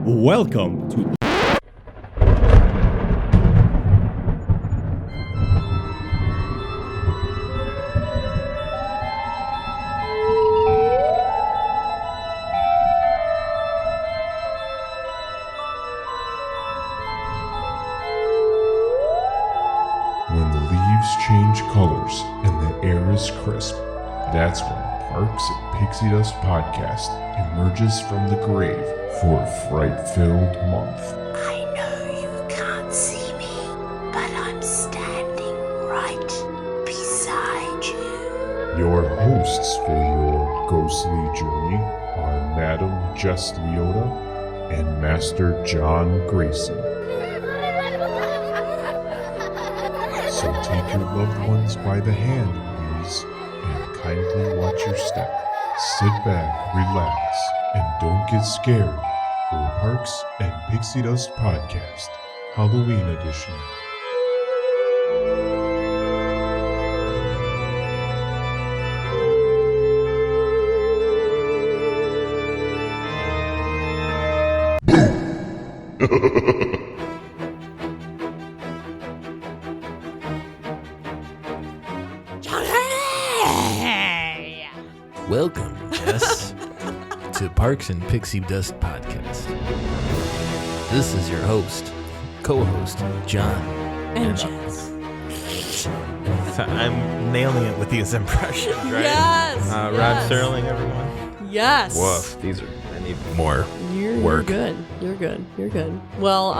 Welcome to When the leaves change colors and the air is crisp, that's when Parks and Pixie Dust Podcast emerges from the grave for a fright-filled month. I know you can't see me, but I'm standing right beside you. Your hosts for your ghostly journey are Madam Jess Leota and Master John Grayson. So take your loved ones by the hand, please, and kindly watch your step. Sit back, relax, and don't get scared for Parks and Pixie Dust Podcast, Halloween Edition. Welcome, Jess, to Parks and Pixie Dust Podcast. This is your host, co-host, John. And Jess. I'm nailing it with these impressions, right? Yes. Rod yes. Serling, everyone. Yes. Woof. These are. I need more You're work. good. You're good. You're good. Well,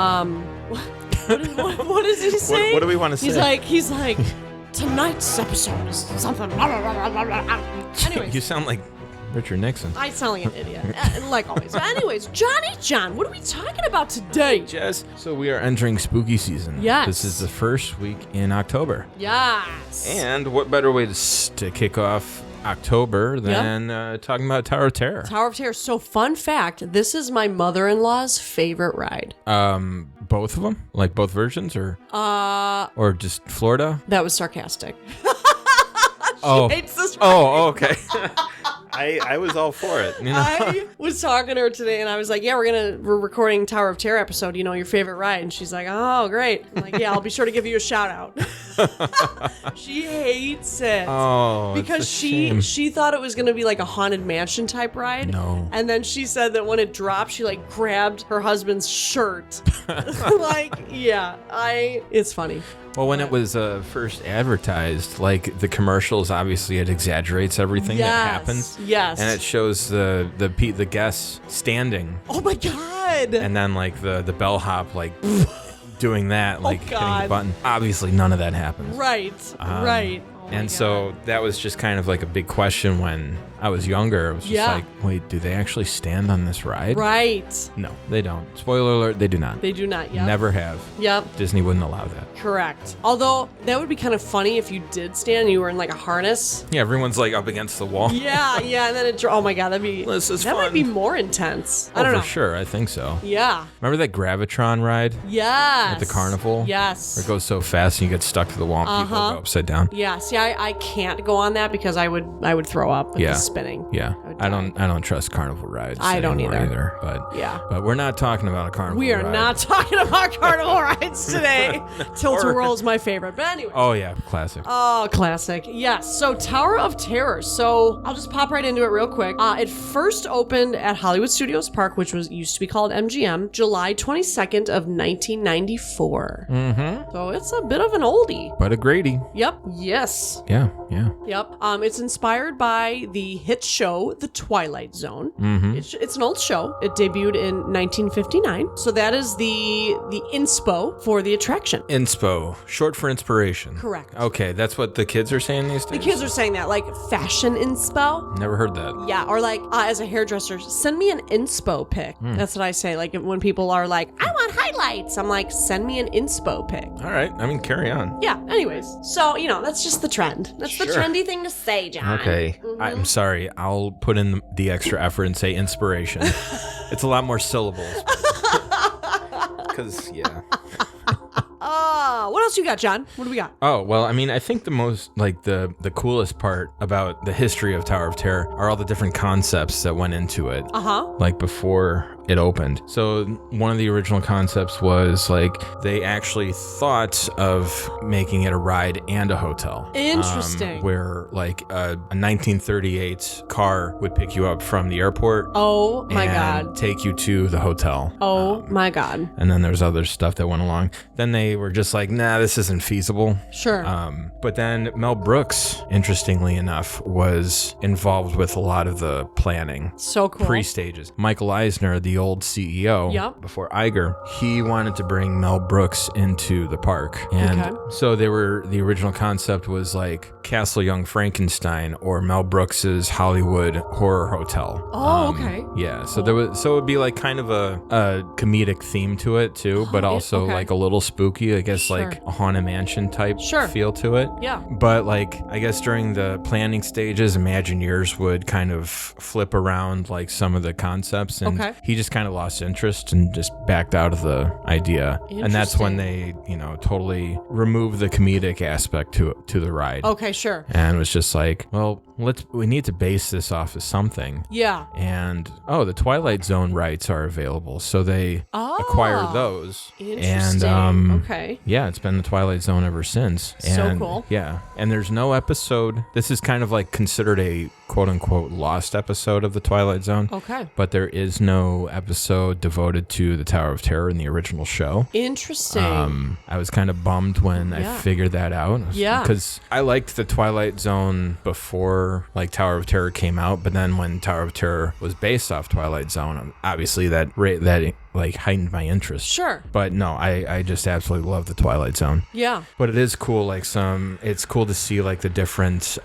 what does he say? What do we want to say? He's like, tonight's episode is something. Blah, blah, blah, blah, blah. Anyways, You sound like Richard Nixon. I sound like an idiot, like always. But anyways, John, what are we talking about today? Jess. So we are entering spooky season. Yes. This is the first week in October. Yes. And what better way to kick off October than talking about Tower of Terror? Tower of Terror. So, fun fact: this is my mother-in-law's favorite ride. Both of them, like both versions, or just Florida. That was sarcastic. Oh, Hates this ride. oh, okay. I was all for it. You know? I was talking to her today, and I was like, "Yeah, we're recording Tower of Terror episode. You know, your favorite ride." And she's like, "Oh, great." I'm like, "Yeah, I'll be sure to give you a shout out." She hates it. Oh, because it's a shame. she thought it was gonna be like a haunted mansion type ride. No. And then she said that when it dropped, she like grabbed her husband's shirt. It's funny. Well, when it was first advertised, like the commercials, obviously it exaggerates everything that happens. Yes. And it shows the guests standing, Oh my god. and then like the bellhop like doing that, like hitting God. the button. Obviously, none of that happens. Right. Right. Oh my And God. so that was just kind of like a big question when I was younger. It was just Yeah. like, wait, do they actually stand on this ride? Right. No, they don't. Spoiler alert, they do not. They do not. Yep. Never have. Yep. Disney wouldn't allow that. Correct. Although that would be kind of funny if you did stand and you were in like a harness. Yeah, everyone's like up against the wall. Yeah, and then oh my god, This is that fun. might be more intense. I Oh, don't know. for sure. I think so. Yeah. Remember that Gravitron ride Yes. at the carnival? Yes. Where it goes so fast and you get stuck to the wall and people go upside down? Yeah. See, I can't go on that because I would throw up with Yeah. the spinning. Yeah. would I don't trust carnival rides. I don't anymore either. But Yeah. But we're not talking about a carnival We are ride. not talking about carnival rides today. Tilt-A-Whirl is my favorite. But anyway. Oh yeah, classic. Oh, classic. Yes. So Tower of Terror. So I'll just pop right into it real quick. It first opened at Hollywood Studios Park, which used to be called MGM, July 22nd of 1994. Mm-hmm. So it's a bit of an oldie. But a Grady. Yep. Yes. Yeah, yeah. Yep. It's inspired by the hit show The Twilight Zone. Mm-hmm. It's an old show. It debuted in 1959. So that is the inspo for the attraction. Inspo, short for inspiration. Correct. Okay, that's what the kids are saying these days? The kids are saying that, like fashion inspo. Never heard that. Yeah, or like as a hairdresser, send me an inspo pic. That's what I say. Like when people are like, I want highlights, I'm like, send me an inspo pic. All right, I mean, carry on. Yeah, anyways. So, that's just the trend. That's the Sure. trendy thing to say, John. Okay, I'm sorry. I'll put in the extra effort and say inspiration. It's a lot more syllables. Because, yeah. What else you got, John? What do we got? Oh, well, I mean, I think the most, like, the coolest part about the history of Tower of Terror are all the different concepts that went into it. Uh-huh. Like, before it opened. So one of the original concepts was like they actually thought of making it a ride and a hotel. Interesting. Where like a 1938 car would pick you up from the airport. Oh my and God. take you to the hotel. Oh my God. And then there's other stuff that went along. Then they were just like, nah, this isn't feasible. Sure. But then Mel Brooks, interestingly enough, was involved with a lot of the planning. So cool. Pre-stages. Michael Eisner, the old CEO, Yep. before Iger, he wanted to bring Mel Brooks into the park. And Okay. so the original concept was like Castle Young Frankenstein or Mel Brooks's Hollywood Horror Hotel. Oh, okay. Yeah, so it would be like kind of a comedic theme to it too, but also okay. like a little spooky, I guess, Sure. like a Haunted Mansion type Sure. feel to it. Yeah. But like, I guess during the planning stages, Imagineers would kind of flip around like some of the concepts, and Okay. he just kind of lost interest and just backed out of the idea. And that's when they, totally removed the comedic aspect to the ride. Okay, sure. And it was just like, well, we need to base this off of something. Yeah. And the Twilight Zone rights are available, so they acquired those. Interesting. And Okay. yeah, it's been the Twilight Zone ever since. So And, cool. Yeah, and there's no episode. This is kind of like considered a quote unquote lost episode of the Twilight Zone. Okay. But there is no episode devoted to the Tower of Terror in the original show. Interesting. I was kind of bummed when I Yeah. figured that out. Yeah. Because I liked the Twilight Zone before like Tower of Terror came out, but then when Tower of Terror was based off Twilight Zone, obviously that like heightened my interest. Sure. But no, I just absolutely love the Twilight Zone. Yeah. But it is cool, it's cool to see like the different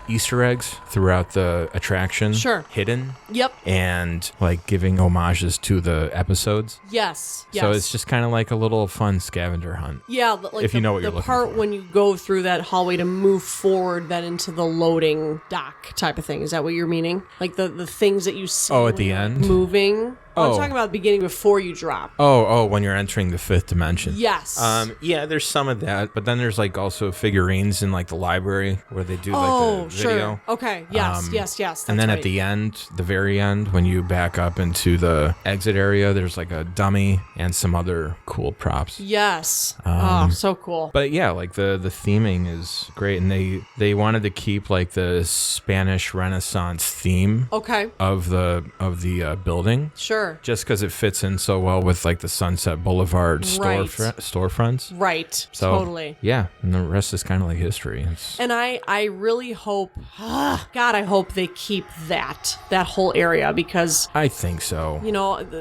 Easter eggs throughout the attraction. Sure. Hidden. Yep. And like giving homages to the episodes. Yes. Yes. So it's just kind of like a little fun scavenger hunt. Yeah, like if you know what you're the looking part for. when you go through that hallway to move forward, then into the loading dock type of thing. Is that what you're meaning? Like the things that you see. Oh, when at the you're, like, end? moving. I'm Oh. talking about the beginning before you drop. Oh, when you're entering the fifth dimension. Yes. Yeah, there's some of that, but then there's like also figurines in like the library where they do Oh, like the video. sure. Okay. Yes. Yes. And that's then right. at the end, the very end, when you back up into the exit area, there's like a dummy and some other cool props. Yes. Oh, so cool. But yeah, like the theming is great, and they wanted to keep like the Spanish Renaissance theme Okay. of the building, Sure. just because it fits in so well with like the Sunset Boulevard Right. storefronts. Right. So Totally. yeah, and the rest is kind of like history. And I really hope, God, I hope they keep that whole area because, I think so.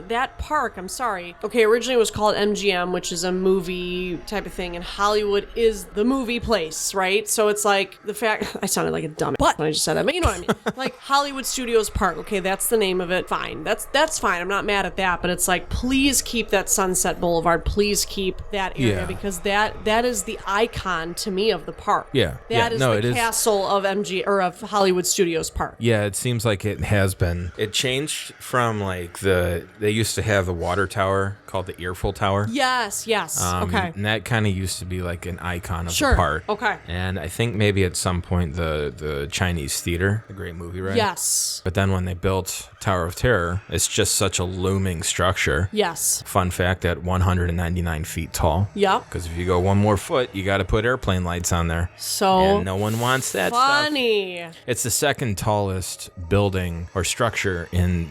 that park, I'm sorry. Okay, originally it was called MGM, which is a movie type of thing, and Hollywood is the movie place, right? So it's like the fact, I sounded like a dumb when I just said that, but you know what I mean. Like Hollywood Studios Park, okay, that's the name of it. Fine. That's fine. I'm not mad at that, but it's like, please keep that Sunset Boulevard. Please keep that area Yeah. because that is the icon to me of the park. Yeah. That is it the is. castle of of Hollywood Studios Park. Yeah, it seems like it has been. It changed from like they used to have the water tower called the Earful Tower. Yes. Okay. And that kind of used to be like an icon of Sure. the park. Okay. And I think maybe at some point the Chinese Theater, the great movie, right? Yes. But then when they built Tower of Terror, it's just such a looming structure. Yes. Fun fact, at 199 feet tall. Yep. Because if you go one more foot, you got to put airplane lights on there. So And no one wants that stuff. funny. It's the second tallest building or structure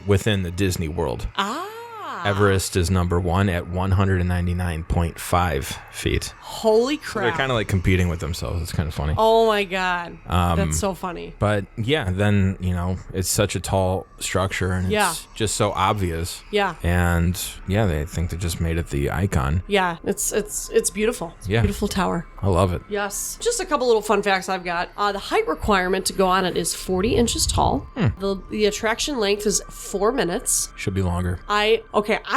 within the Disney World. Everest is number one at 199.5 feet. Holy So crap. they're kind of like competing with themselves. It's kind of funny. Oh my God. That's so funny. But yeah, then, it's such a tall structure and Yeah. it's just so obvious. Yeah. And yeah, they think they just made it the icon. Yeah. It's beautiful. It's a Yeah. beautiful tower. I love it. Yes. Just a couple little fun facts I've got. The height requirement to go on it is 40 inches tall. The attraction length is 4 minutes. Should be longer. I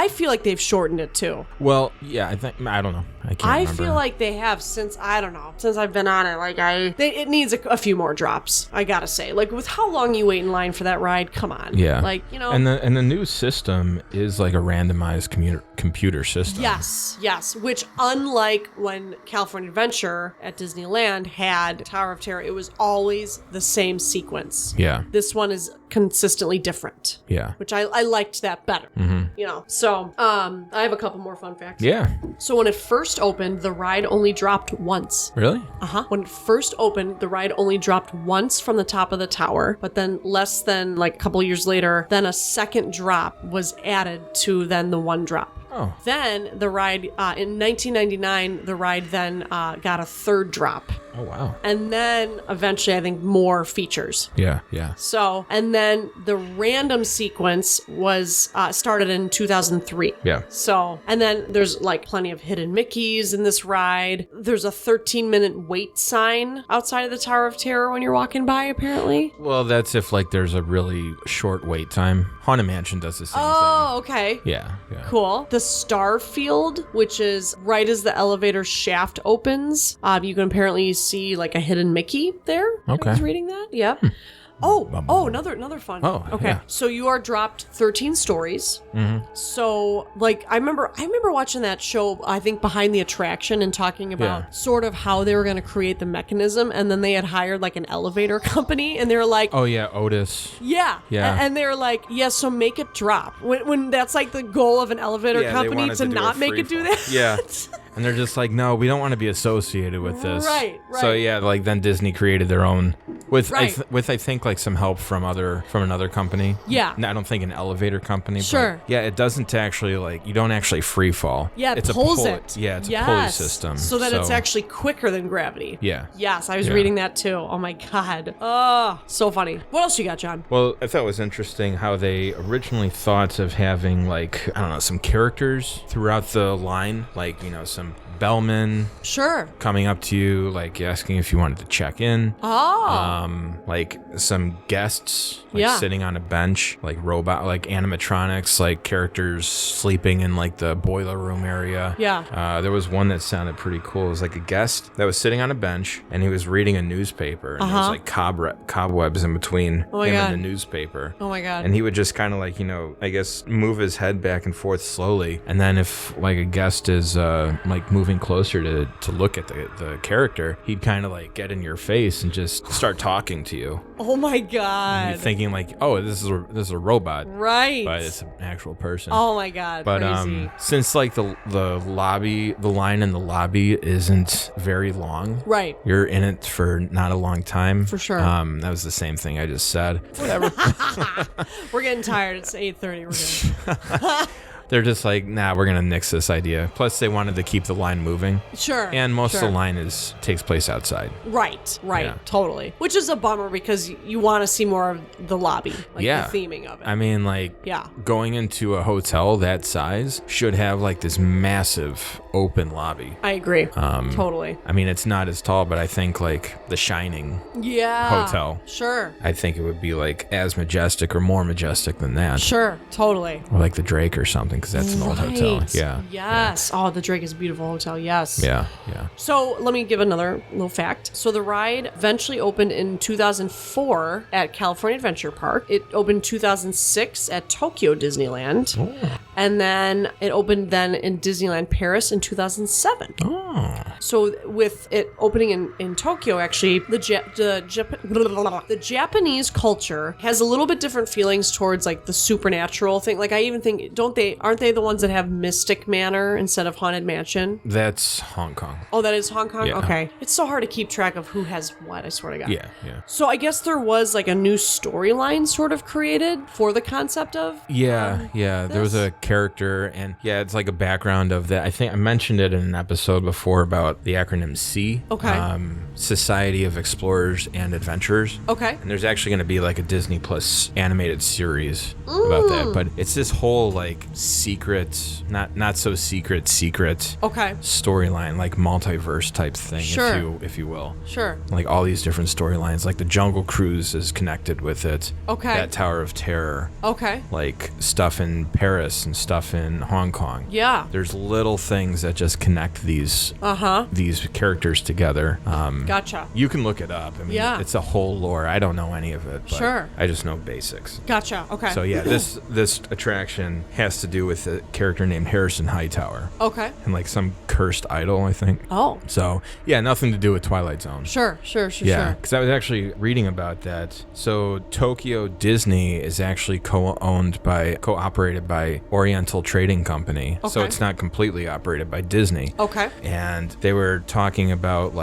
feel like they've shortened it too. Well, yeah, I don't know. I can't remember. feel like they have since I've been on it. Like it needs a few more drops. I gotta say, like with how long you wait in line for that ride. Come on. Yeah. Like And the new system is like a randomized computer system. Yes. Which, unlike when California Adventure at Disneyland had Tower of Terror, it was always the same sequence. Yeah. This one is consistently different. Yeah. Which I liked that better. You know. So I have a couple more fun facts. Yeah. So when it first opened, the ride only dropped once. Really? When it first opened, the ride only dropped once from the top of the tower, but then less than like a couple years later, then a second drop was added to then the one drop. Oh. Then the ride, in 1999, the ride then got a third drop. Oh, wow. And then eventually, I think, more features. Yeah. So, and then the random sequence was started in 2003. Yeah. So, and then there's like plenty of hidden Mickeys in this ride. There's a 13-minute wait sign outside of the Tower of Terror when you're walking by, apparently. Well, that's if like there's a really short wait time. Haunted Mansion does the same Oh, okay. thing. Yeah. Cool. The Star Field, which is right as the elevator shaft opens, you can apparently see like a hidden Mickey there. Okay. I was reading that. Yep. Oh, another fun. Oh, okay. yeah. So you are dropped 13 stories. So like I remember watching that show, I think Behind the Attraction, and talking about sort of how they were going to create the mechanism, and then they had hired like an elevator company, and they were like, Oh yeah, Otis. yeah. And they're like, so make it drop. When that's like the goal of an elevator company to not make it do that. Yeah. And they're just like, no, we don't want to be associated with this. Right. So yeah, like then Disney created their own with Right. I think like some help from another company. Yeah. No, I don't think an elevator company. Sure. But yeah, it doesn't actually like you don't actually free fall. Yeah, it it's pulls a pull, it. Yeah, it's a pulley system. So that it's actually quicker than gravity. Yeah. Yes, I was Yeah. reading that too. Oh my God. Oh, so funny. What else you got, John? Well, I thought it was interesting how they originally thought of having like, I don't know, some characters throughout the line, like, some bellman Sure. coming up to you, like asking if you wanted to check in. Like some guests, like sitting on a bench, like robot, like animatronics, like characters sleeping in like the boiler room area. Yeah. There was one that sounded pretty cool. It was like a guest that was sitting on a bench and he was reading a newspaper, and there was like cobwebs in between him and the newspaper. Oh my God. And he would just kind of like, I guess move his head back and forth slowly. And then if like a guest is like moving closer to look at the character, he'd kind of like get in your face and just start talking to you. Oh my God. You're thinking like, oh, this is a robot. Right. But it's an actual person. Oh my God. But crazy. since like the line in the lobby isn't very long. Right. You're in it for not a long time. For sure. That was the same thing I just said. Whatever. We're getting tired. It's 8:30. We're good. They're just like, nah, we're gonna nix this idea. Plus, they wanted to keep the line moving. Sure. And most of the line takes place outside. Right. Yeah. Totally. Which is a bummer because you want to see more of the lobby, like Yeah. the theming of it. I mean, like, going into a hotel that size should have like this massive open lobby. I agree. Totally. I mean, it's not as tall, but I think like the Shining hotel. Sure. I think it would be like as majestic or more majestic than that. Sure. Totally. Or like the Drake or something, because that's an old hotel. Yeah. Yes. Oh, the Drake is a beautiful hotel. Yes. Yeah. So let me give another little fact. So the ride eventually opened in 2004 at California Adventure Park. It opened 2006 at Tokyo Disneyland. And then it opened then in Disneyland Paris in 2007. So with it opening in Tokyo, actually, the Japanese culture has a little bit different feelings towards like the supernatural thing. Like I even think, aren't they the ones that have Mystic Manor instead of Haunted Mansion? That's Hong Kong. Oh, that is Hong Kong? Yeah. Okay. It's so hard to keep track of who has what, I swear to God. Yeah. So I guess there was like a new storyline sort of created for the concept of Yeah. There was a character, and it's like a background of that. I think I mentioned it in an episode before about the acronym C. Okay. Society of Explorers and Adventurers. Okay. And there's actually going to be like a Disney Plus animated series about that. But it's this whole like secret, not so secret Okay. storyline, like multiverse type thing, Sure. if you will. Sure. Like all these different storylines, like the Jungle Cruise is connected with it. Okay. That Tower of Terror. Okay. Like stuff in Paris and stuff in Hong Kong. Yeah. There's little things that just connect these these characters together. Gotcha. You can look it up. I mean, it's a whole lore. I don't know any of it, but Sure. I just know basics. Gotcha. Okay. So yeah, this attraction has to do with a character named Harrison Hightower. Okay. And like some cursed idol, I think. Oh. So yeah, nothing to do with Twilight Zone. Sure. Yeah, because I was actually reading about that. So Tokyo Disney is actually co-operated by Oriental Trading Company. Okay. So it's not completely operated by Disney. Okay. And they were talking about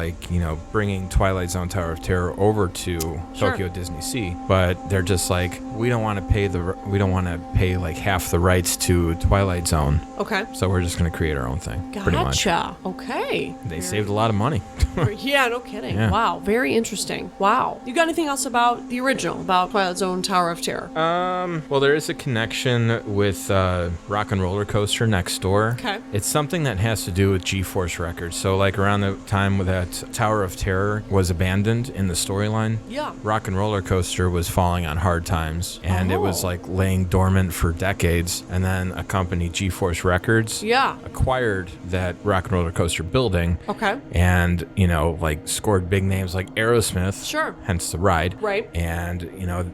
bringing Twilight Zone Tower of Terror over to Tokyo Disney Sea, but they're just like, we don't want to pay like half the rights to Twilight Zone. Okay. So we're just going to create our own thing. Pretty much. Gotcha. Okay. They saved a lot of money. Yeah, no kidding. Yeah. Wow, very interesting. Wow. You got anything else about the original, about Twilight Zone Tower of Terror? Well, there is a connection with Rock and Roller Coaster next door. Okay. It's something that has to do with G-Force Records. So, like, around the time that Tower of Terror was abandoned in the storyline, Rock and Roller Coaster was falling on hard times, and it was, like, laying dormant for decades. And then a company, G-Force Records, acquired that Rock and Roller Coaster building. Okay. And, scored big names like Aerosmith. Sure. Hence the ride. Right. And,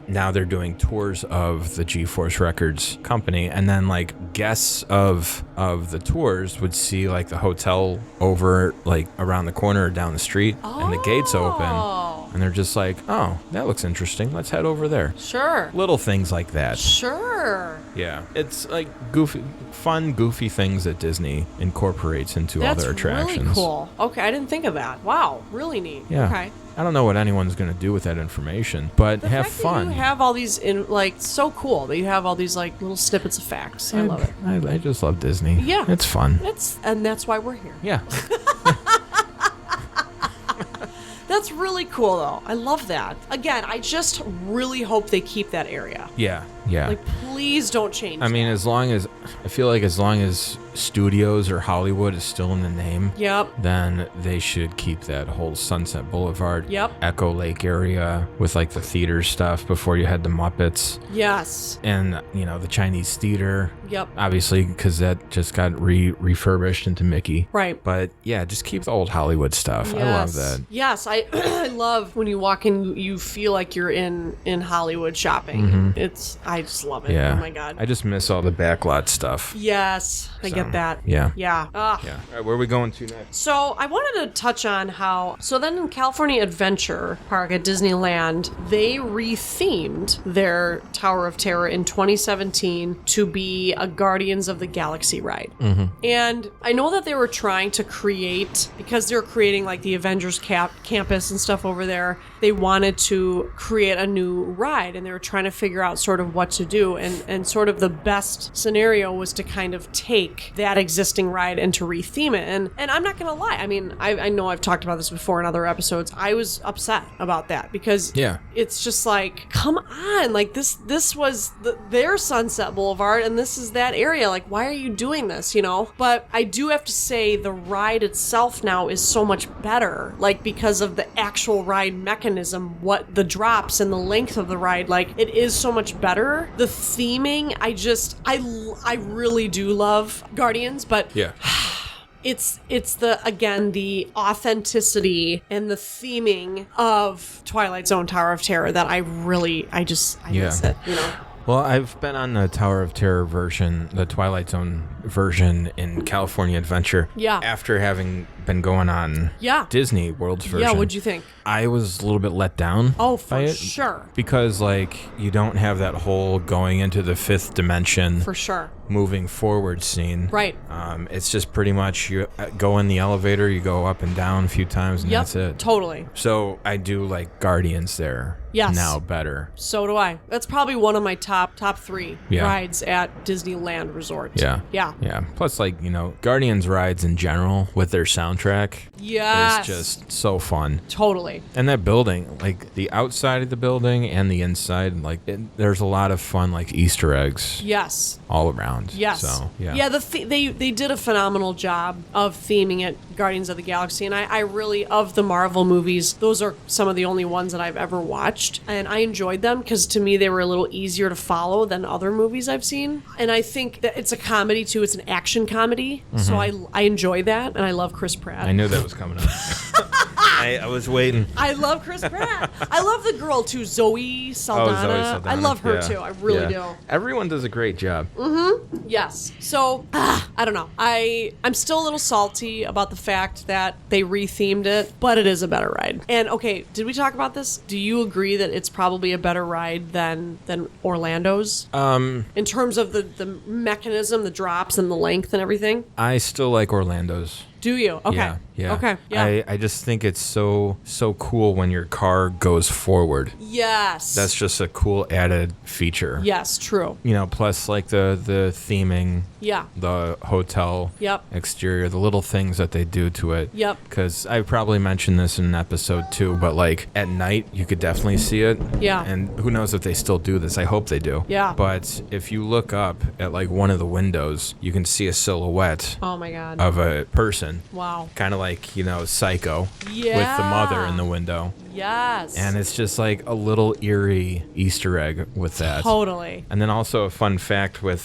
now they're doing tours of the G-Force Records company. And then, guests of the tours would see, the hotel over, around the corner or down the street. And the gates open. And they're just like, oh, that looks interesting. Let's head over there. Sure. Little things like that. Sure. Yeah. It's fun, goofy things that Disney incorporates into all their attractions. That's really cool. Okay, I didn't think of that. Wow, really neat. Yeah. Okay. I don't know what anyone's going to do with that information, but have fun. You have all these so cool that you have all these little snippets of facts. I love it. I just love Disney. Yeah. It's fun. And that's why we're here. Yeah. That's really cool, though. I love that. Again, I just really hope they keep that area. Yeah. Please don't change. I mean, as long as studios or Hollywood is still in the name, then they should keep that whole Sunset Boulevard, Echo Lake area with the theater stuff before you had the Muppets. Yes. And, the Chinese theater. Yep. Obviously, because that just got refurbished into Mickey. Right. But yeah, just keep the old Hollywood stuff. Yes. I love that. Yes, I love when you walk in, you feel like you're in Hollywood shopping. Mm-hmm. I just love it. Yeah. Oh my God. I just miss all the backlot stuff. Yes, I get that. Yeah. Yeah. All right, where are we going to next? So I wanted to touch on then in California Adventure Park at Disneyland, they rethemed their Tower of Terror in 2017 to be a Guardians of the Galaxy ride. Mm-hmm. And I know that they were trying to create, because they're creating the Avengers campus and stuff over there, they wanted to create a new ride, and they were trying to figure out sort of what to do. And sort of the best scenario was to kind of take that existing ride and to retheme it. And I'm not going to lie. I mean, I know I've talked about this before in other episodes. I was upset about that because it's just come on. This was their Sunset Boulevard and this is that area. Why are you doing this, But I do have to say the ride itself now is so much better, because of the actual ride mechanism, what the drops and the length of the ride, it is so much better. The theming, I really do love Guardians, but it's the authenticity and the theming of Twilight Zone Tower of Terror that I miss it, Well, I've been on the Tower of Terror version, the Twilight Zone version in California Adventure. Yeah. After having been going on Disney World's version. Yeah, what'd you think? I was a little bit let down. Oh, for sure. Because, you don't have that whole going into the fifth dimension. For sure. Moving forward scene. Right. It's just pretty much you go in the elevator, you go up and down a few times, and that's it. Totally. So I do like Guardians there. Yes. Now better. So do I. That's probably one of my top 3 rides at Disneyland Resort. Yeah. Yeah. Yeah. Plus, Guardians rides in general with their soundtrack is just so fun. Totally. And that building, the outside of the building and the inside, there's a lot of fun, Easter eggs. Yes. All around. around. Yes. So, yeah. Yeah, they did a phenomenal job of theming it Guardians of the Galaxy. And I really, of the Marvel movies, those are some of the only ones that I've ever watched. And I enjoyed them because to me they were a little easier to follow than other movies I've seen. And I think that it's a comedy too. It's an action comedy. So I enjoy that. And I love Chris Pratt. I knew that was coming up. I was waiting. I love Chris Pratt. I love the girl too, Zoe Saldana. Zoe Saldana. I love her Yeah. too. I really do. Everyone does a great job. Yes. So, I don't know. I'm still a little salty about the fact that they rethemed it, but it is a better ride. And okay, did we talk about this? Do you agree that it's probably a better ride than Orlando's? In terms of the mechanism, the drops and the length and everything? I still like Orlando's. Do you? Okay. Yeah. Okay. Yeah. I just think it's so cool when your car goes forward. Yes. That's just a cool added feature. Yes, true. You know, plus like the theming, Yeah. the hotel Yep. exterior, the little things that they do to it. Yep. Because I probably mentioned this in an episode too, but like at night you could definitely see it. Yeah. And who knows if they still do this? I hope they do. Yeah. But if you look up at like one of the windows, you can see a silhouette Oh my God. of a person. Wow. Kind of like, you know, Psycho Yeah. with the mother in the window. Yes. And it's just like a little eerie Easter egg with that. Totally. And then also a fun fact with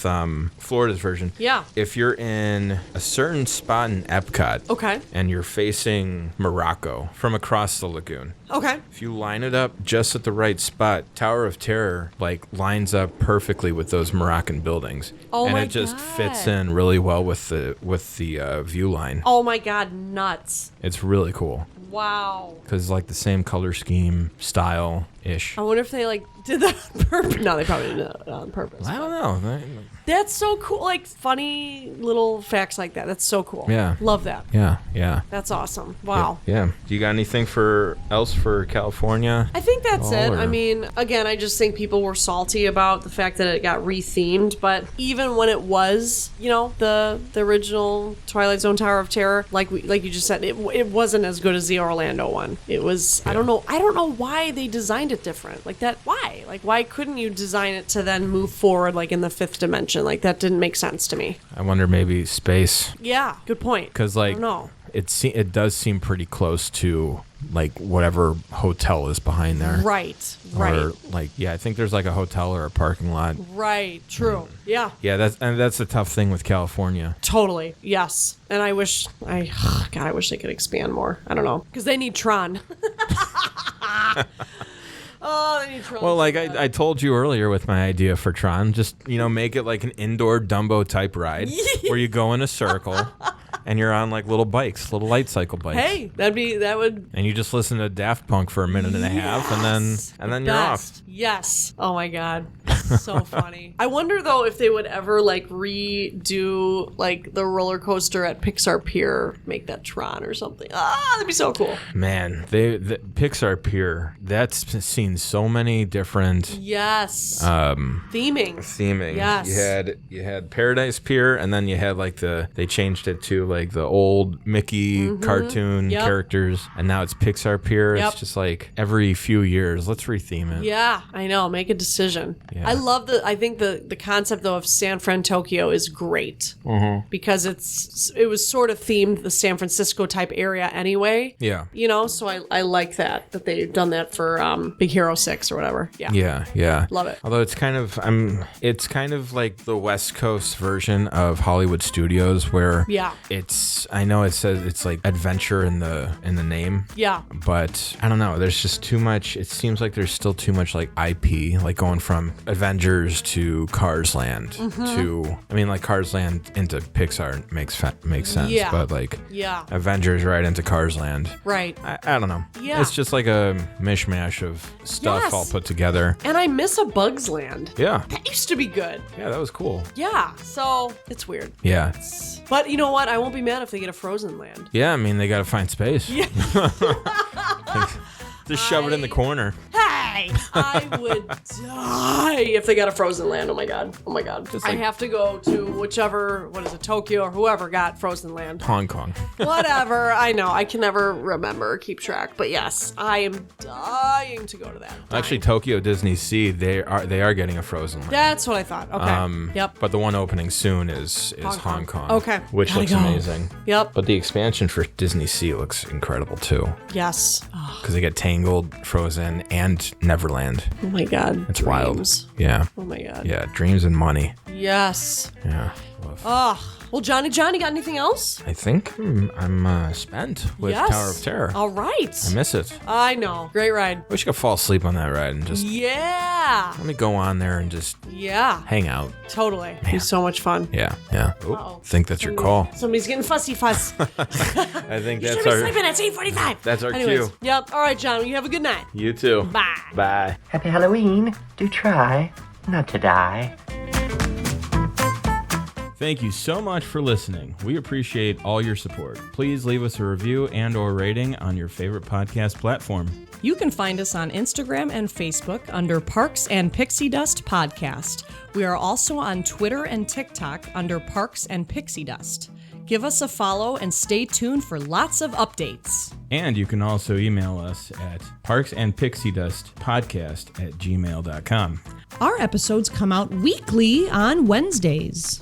Florida's version. Yeah. If you're in a certain spot in Epcot Okay. and you're facing Morocco from across the lagoon, Okay. if you line it up just at the right spot, Tower of Terror like lines up perfectly with those Moroccan buildings. Oh and my it just God. fits in really well with the view line. Oh my God, nuts. It's really cool. Wow. Because like the same color scheme, style ish. I wonder if they like did that on purpose. No, they probably didn't do it on purpose. I don't know. That's so cool. Like funny little facts like that. That's so cool. Yeah. Love that. Yeah. That's awesome. Wow. Yeah. Do you got anything else for California? I think that's it. Or- I mean, again, I just think people were salty about the fact that it got rethemed. But even when it was, you know, the original Twilight Zone Tower of Terror, like you just said, it wasn't as good as the Orlando one. It was. I don't know why they designed it different. Like that. Why? Like why couldn't you design it to then move forward like in the fifth dimension? Like that didn't make sense to me. I wonder maybe space. Yeah. Good point. Because I like don't know. it does seem pretty close to like whatever hotel is behind there. Right. Or like I think there's like a hotel or a parking lot. Right. True. Yeah. Yeah, that's the tough thing with California. Totally. Yes. And I wish they could expand more. I don't know. Because they need Tron. Oh, they need Tron. Well, like I told you earlier with my idea for Tron, just, you know, make it like an indoor Dumbo type ride where you go in a circle and you're on like little bikes, little light cycle bikes. Hey, that would. And you just listen to Daft Punk for a minute and a half and then you're off. Yes. Oh my God. So funny. I wonder though if they would ever like redo like the roller coaster at Pixar Pier, make that Tron or something. That'd be so cool. Man, the Pixar Pier, that's seen so many different Yes. Theming. Yes. You had Paradise Pier, and then you had like they changed it to like the old Mickey cartoon characters, and now it's Pixar Pier. Yep. It's just like every few years, let's retheme it. Yeah, I know. Make a decision. Yeah. I think the concept though of San Fran Tokyo is great because it was sort of themed the San Francisco type area anyway. Yeah. You know, so I like that they've done that for Big Hero 6 or whatever. Yeah. Yeah. Love it. Although it's kind of like the West Coast version of Hollywood Studios where I know it says it's like adventure in the name. Yeah. But I don't know, there's just too much. It seems like there's still too much like IP, like going from Avengers to Cars Land to, I mean, like Cars Land into Pixar makes sense, Yeah. but like Avengers right into Cars Land. Right. I don't know. Yeah. It's just like a mishmash of stuff all put together. And I miss a Bugs Land. Yeah. That used to be good. Yeah, that was cool. Yeah. So it's weird. Yeah. But you know what? I won't be mad if they get a Frozen Land. Yeah, I mean, they got to find space. Yeah. Just shove it in the corner. Hey! I would die if they got a Frozen Land. Oh my god. I have to go to whichever, Tokyo or whoever got Frozen Land. Hong Kong. Whatever. I know. I can never remember or keep track. But yes, I am dying to go to that. Actually, Tokyo Disney Sea, they are getting a Frozen Land. That's what I thought. Okay. Yep. But the one opening soon is Hong Kong. Okay. Which Gotta looks go. amazing. Yep. But the expansion for Disney Sea looks incredible too. Yes. Because they get Tangled, Frozen, and Neverland. Oh my god. It's Dreams. wild. Yeah. Oh my god. Yeah, dreams and money. Yes. Yeah. Well, Johnny, got anything else? I think I'm spent with Yes. Tower of Terror. All right. I miss it. I know. Great ride. Wish I could fall asleep on that ride and just Yeah. let me go on there and just Yeah. hang out. Totally. It'd be so much fun. Yeah. Oh, Uh-oh. think that's your call. Somebody's getting fussy fuss. I think You that's should be our sleeping at 8:45. that's our Anyways, cue. Yep. All right, John. You have a good night. You too. Bye. Bye. Happy Halloween. Do try not to die. Thank you so much for listening. We appreciate all your support. Please leave us a review and or rating on your favorite podcast platform. You can find us on Instagram and Facebook under Parks and Pixie Dust Podcast. We are also on Twitter and TikTok under Parks and Pixie Dust. Give us a follow and stay tuned for lots of updates. And you can also email us at parksandpixiedustpodcast@gmail.com. Our episodes come out weekly on Wednesdays.